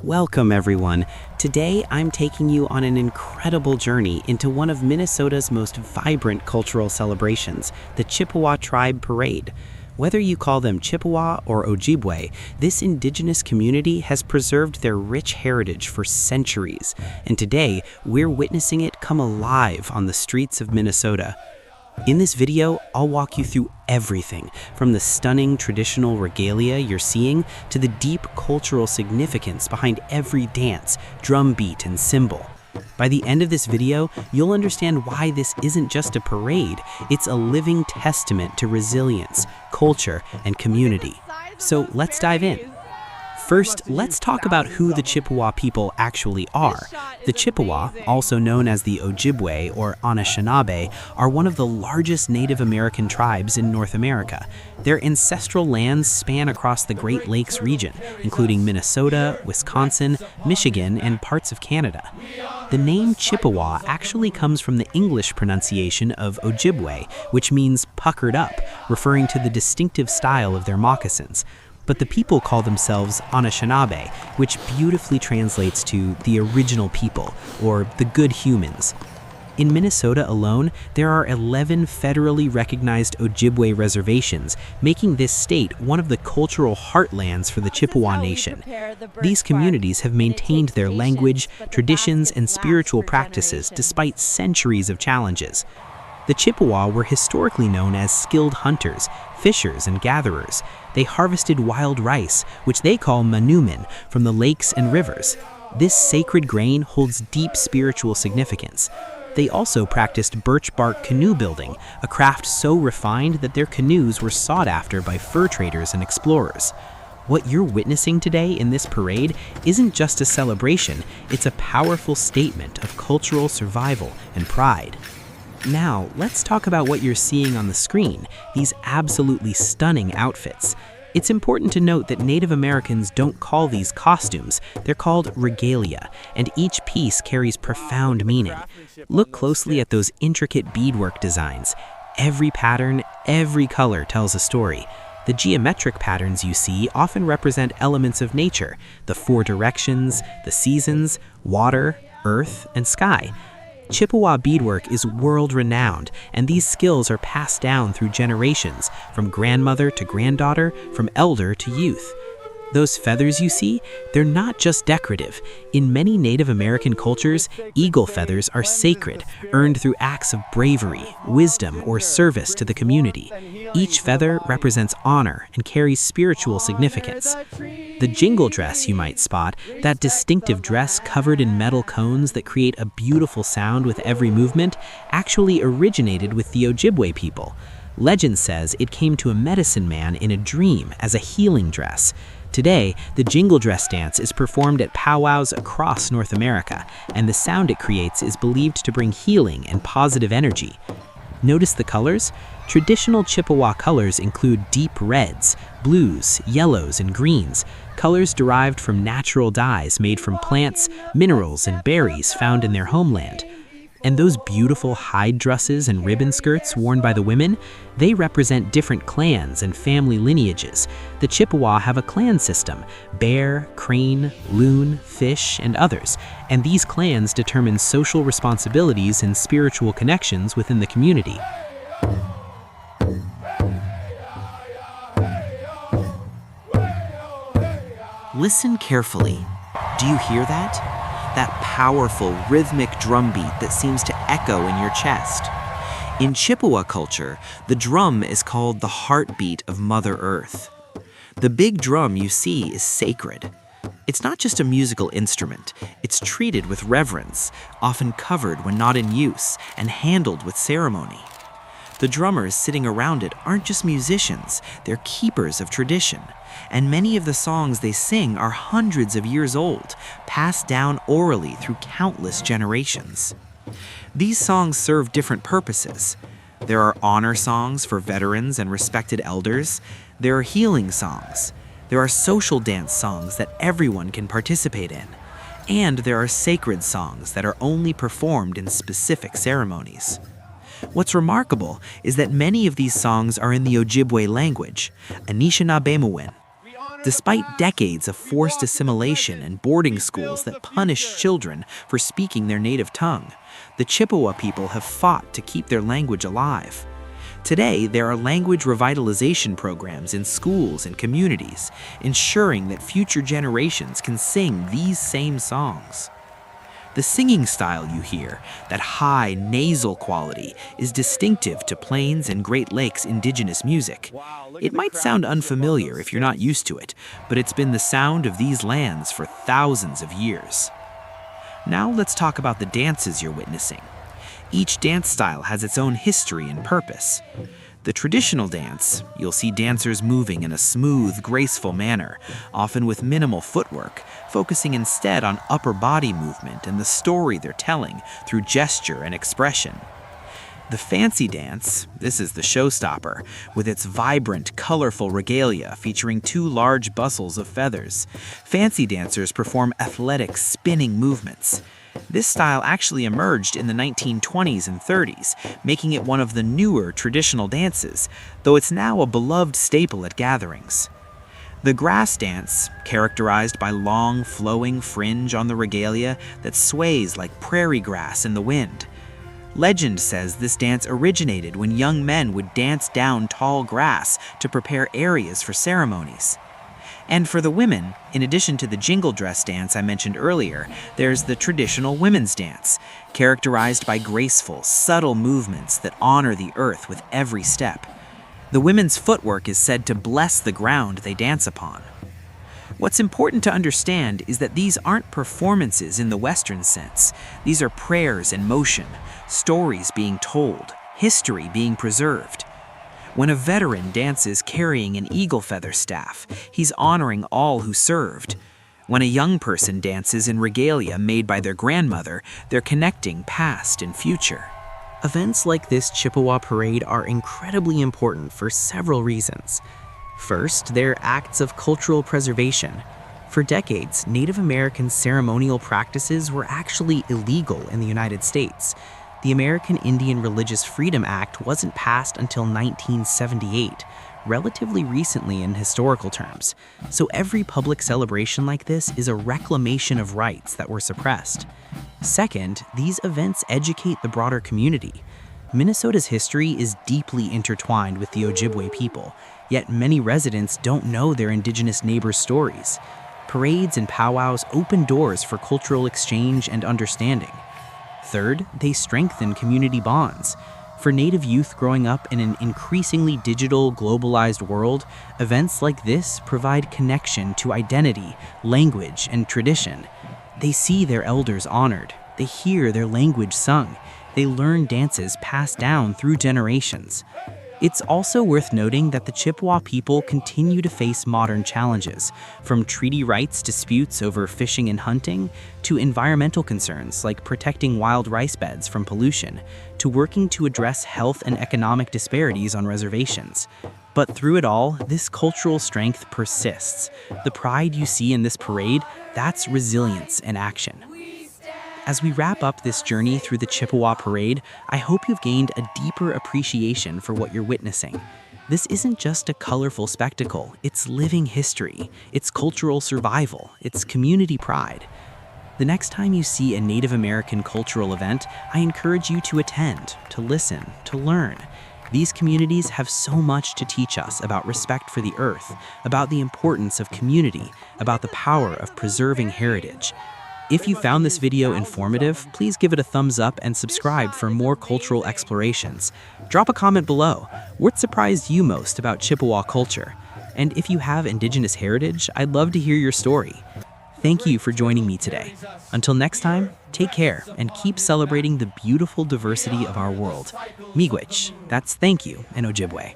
Welcome, everyone. Today, I'm taking you on an incredible journey into one of Minnesota's most vibrant cultural celebrations, the Chippewa Tribe Parade. Whether you call them Chippewa or Ojibwe, this indigenous community has preserved their rich heritage for centuries, and today, we're witnessing it come alive on the streets of Minnesota. In this video, I'll walk you through everything, from the stunning traditional regalia you're seeing to the deep cultural significance behind every dance, drum beat, and cymbal. By the end of this video, you'll understand why this isn't just a parade, it's a living testament to resilience, culture, and community. So let's dive in. First, let's talk about who the Chippewa people actually are. The Chippewa, also known as the Ojibwe or Anishinaabe, are one of the largest Native American tribes in North America. Their ancestral lands span across the Great Lakes region, including Minnesota, Wisconsin, Michigan, and parts of Canada. The name Chippewa actually comes from the English pronunciation of Ojibwe, which means puckered up, referring to the distinctive style of their moccasins. But the people call themselves Anishinaabe, which beautifully translates to the original people, or the good humans. In Minnesota alone, there are 11 federally recognized Ojibwe reservations, making this state one of the cultural heartlands for the Chippewa Nation. These communities have maintained their language, traditions, and spiritual practices despite centuries of challenges. The Chippewa were historically known as skilled hunters, fishers, and gatherers. They harvested wild rice, which they call manumin, from the lakes and rivers. This sacred grain holds deep spiritual significance. They also practiced birch bark canoe building, a craft so refined that their canoes were sought after by fur traders and explorers. What you're witnessing today in this parade isn't just a celebration, it's a powerful statement of cultural survival and pride. Now, let's talk about what you're seeing on the screen, these absolutely stunning outfits. It's important to note that Native Americans don't call these costumes, they're called regalia, and each piece carries profound meaning. Look closely at those intricate beadwork designs. Every pattern, every color tells a story. The geometric patterns you see often represent elements of nature, the four directions, the seasons, water, earth, and sky. Chippewa beadwork is world-renowned, and these skills are passed down through generations, from grandmother to granddaughter, from elder to youth. Those feathers you see, they're not just decorative. In many Native American cultures, eagle feathers are sacred, earned through acts of bravery, wisdom, or service to the community. Each feather represents honor and carries spiritual significance. The jingle dress you might spot, that distinctive dress covered in metal cones that create a beautiful sound with every movement, actually originated with the Ojibwe people. Legend says it came to a medicine man in a dream as a healing dress. Today, the jingle dress dance is performed at powwows across North America, and the sound it creates is believed to bring healing and positive energy. Notice the colors? Traditional Chippewa colors include deep reds, blues, yellows, and greens, colors derived from natural dyes made from plants, minerals, and berries found in their homeland. And those beautiful hide dresses and ribbon skirts worn by the women, they represent different clans and family lineages. The Chippewa have a clan system: bear, crane, loon, fish, and others. And these clans determine social responsibilities and spiritual connections within the community. Listen carefully. Do you hear that? That powerful, rhythmic drum beat that seems to echo in your chest. In Chippewa culture, the drum is called the heartbeat of Mother Earth. The big drum you see is sacred. It's not just a musical instrument, it's treated with reverence, often covered when not in use, and handled with ceremony. The drummers sitting around it aren't just musicians, they're keepers of tradition. And many of the songs they sing are hundreds of years old, passed down orally through countless generations. These songs serve different purposes. There are honor songs for veterans and respected elders. There are healing songs. There are social dance songs that everyone can participate in. And there are sacred songs that are only performed in specific ceremonies. What's remarkable is that many of these songs are in the Ojibwe language, Anishinaabe. Despite decades of forced assimilation and boarding schools that punished children for speaking their native tongue, the Chippewa people have fought to keep their language alive. Today, there are language revitalization programs in schools and communities, ensuring that future generations can sing these same songs. The singing style you hear, that high nasal quality, is distinctive to Plains and Great Lakes Indigenous music. It might sound unfamiliar if you're not used to it, but it's been the sound of these lands for thousands of years. Now let's talk about the dances you're witnessing. Each dance style has its own history and purpose. The traditional dance, you'll see dancers moving in a smooth, graceful manner, often with minimal footwork, focusing instead on upper body movement and the story they're telling through gesture and expression. The fancy dance, this is the showstopper, with its vibrant, colorful regalia featuring 2 large bustles of feathers. Fancy dancers perform athletic, spinning movements. This style actually emerged in the 1920s and 30s, making it one of the newer traditional dances, though it's now a beloved staple at gatherings. The grass dance, characterized by long, flowing fringe on the regalia that sways like prairie grass in the wind. Legend says this dance originated when young men would dance down tall grass to prepare areas for ceremonies. And for the women, in addition to the jingle dress dance I mentioned earlier, there's the traditional women's dance, characterized by graceful, subtle movements that honor the earth with every step. The women's footwork is said to bless the ground they dance upon. What's important to understand is that these aren't performances in the Western sense. These are prayers in motion, stories being told, history being preserved. When a veteran dances carrying an eagle feather staff, he's honoring all who served. When a young person dances in regalia made by their grandmother, they're connecting past and future. Events like this Chippewa parade are incredibly important for several reasons. First, they're acts of cultural preservation. For decades, Native American ceremonial practices were actually illegal in the United States. The American Indian Religious Freedom Act wasn't passed until 1978, relatively recently in historical terms. So every public celebration like this is a reclamation of rights that were suppressed. Second, these events educate the broader community. Minnesota's history is deeply intertwined with the Ojibwe people, yet many residents don't know their Indigenous neighbors' stories. Parades and powwows open doors for cultural exchange and understanding. Third, they strengthen community bonds. For Native youth growing up in an increasingly digital, globalized world, events like this provide connection to identity, language, and tradition. They see their elders honored. They hear their language sung. They learn dances passed down through generations. It's also worth noting that the Chippewa people continue to face modern challenges, from treaty rights disputes over fishing and hunting, to environmental concerns like protecting wild rice beds from pollution, to working to address health and economic disparities on reservations. But through it all, this cultural strength persists. The pride you see in this parade, that's resilience in action. As we wrap up this journey through the Chippewa Parade, I hope you've gained a deeper appreciation for what you're witnessing. This isn't just a colorful spectacle, it's living history, it's cultural survival, it's community pride. The next time you see a Native American cultural event, I encourage you to attend, to listen, to learn. These communities have so much to teach us about respect for the earth, about the importance of community, about the power of preserving heritage. If you found this video informative, please give it a thumbs up and subscribe for more cultural explorations. Drop a comment below. What surprised you most about Chippewa culture? And if you have Indigenous heritage, I'd love to hear your story. Thank you for joining me today. Until next time, take care and keep celebrating the beautiful diversity of our world. Miigwech, that's thank you in Ojibwe.